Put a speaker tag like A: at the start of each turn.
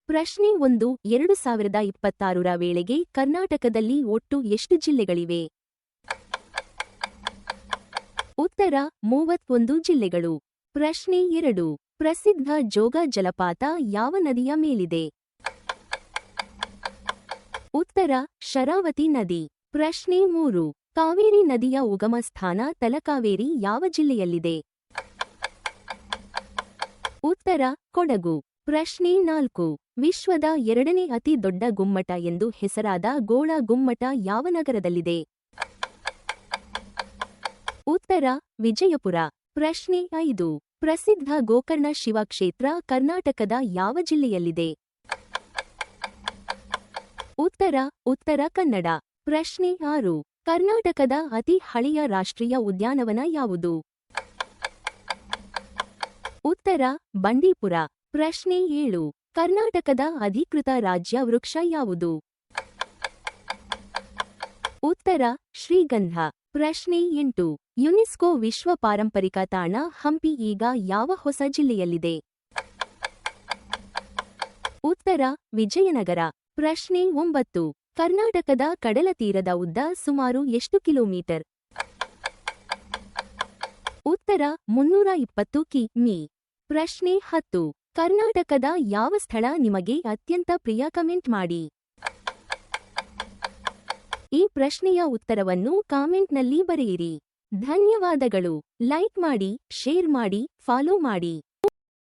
A: ಪ್ರಶ್ನೆ 1 2026ರ ವೇಳೆಗೆ ಕರ್ನಾಟಕದಲ್ಲಿ ಒಟ್ಟು ಎಷ್ಟು ಜಿಲ್ಲೆಗಳಿವೆ? ಉತ್ತರ 31 ಜಿಲ್ಲೆಗಳು. ಪ್ರಶ್ನೆ 2 ಪ್ರಸಿದ್ಧ ಜೋಗ ಜಲಪಾತ ಯಾವ ನದಿಯ ಮೇಲಿದೆ? ಉತ್ತರ ಶರಾವತಿ ನದಿ. ಪ್ರಶ್ನೆ 3 ಕಾವೇರಿ ನದಿಯ ಉಗಮ ಸ್ಥಾನ ತಲಕಾವೇರಿ ಯಾವ ಜಿಲ್ಲೆಯಲ್ಲಿದೆ? ಉತ್ತರ ಕೊಡಗು. ಪ್ರಶ್ನೆ 4 ವಿಶ್ವದ 2ನೇ ಅತಿ ದೊಡ್ಡ ಗುಮ್ಮಟ ಎಂದು ಹೆಸರಾದ ಗೋಳ ಗುಮ್ಮಟ ಯಾವ ನಗರದಲ್ಲಿದೆ? ಉತ್ತರ ವಿಜಯಪುರ. ಪ್ರಶ್ನೆ 5 ಪ್ರಸಿದ್ಧ ಗೋಕರ್ಣ ಶಿವ ಕ್ಷೇತ್ರ ಕರ್ನಾಟಕದ ಯಾವ ಜಿಲ್ಲೆಯಲ್ಲಿದೆ? ಉತ್ತರ ಉತ್ತರ ಕನ್ನಡ. ಪ್ರಶ್ನೆ 6 ಕರ್ನಾಟಕದ ಅತಿ ಹಳೆಯ ರಾಷ್ಟ್ರೀಯ ಉದ್ಯಾನವನ ಯಾವುದು? ಉತ್ತರ ಬಂಡೀಪುರ. ಪ್ರಶ್ನೆ 7 ಕರ್ನಾಟಕದ ಅಧಿಕೃತ ರಾಜ್ಯ ವೃಕ್ಷ ಯಾವುದು? ಉತ್ತರ ಶ್ರೀಗಂಧ. ಪ್ರಶ್ನೆ 8 ಯುನೆಸ್ಕೋ ವಿಶ್ವ ಪಾರಂಪರಿಕ ತಾಣ ಹಂಪಿ ಈಗ ಯಾವ ಹೊಸ ಜಿಲ್ಲೆಯಲ್ಲಿದೆ? ಉತ್ತರ ವಿಜಯನಗರ. ಪ್ರಶ್ನೆ 9 ಕರ್ನಾಟಕದ ಕಡಲ ತೀರದ ಉದ್ದ ಸುಮಾರು ಎಷ್ಟು ಕಿಲೋಮೀಟರ್? ಉತ್ತರ 320 ಕಿ.ಮೀ. ಪ್ರಶ್ನೆ 10 ಕರ್ನಾಟಕದ ಯಾವ ಸ್ಥಳ ನಿಮಗೆ ಅತ್ಯಂತ ಪ್ರಿಯ? ಕಮೆಂಟ್ ಮಾಡಿ. ಈ ಪ್ರಶ್ನೆಯ ಉತ್ತರವನ್ನು ಕಾಮೆಂಟ್ನಲ್ಲಿ ಬರೆಯಿರಿ. ಧನ್ಯವಾದಗಳು. ಲೈಕ್ ಮಾಡಿ, ಶೇರ್ ಮಾಡಿ, ಫಾಲೋ ಮಾಡಿ.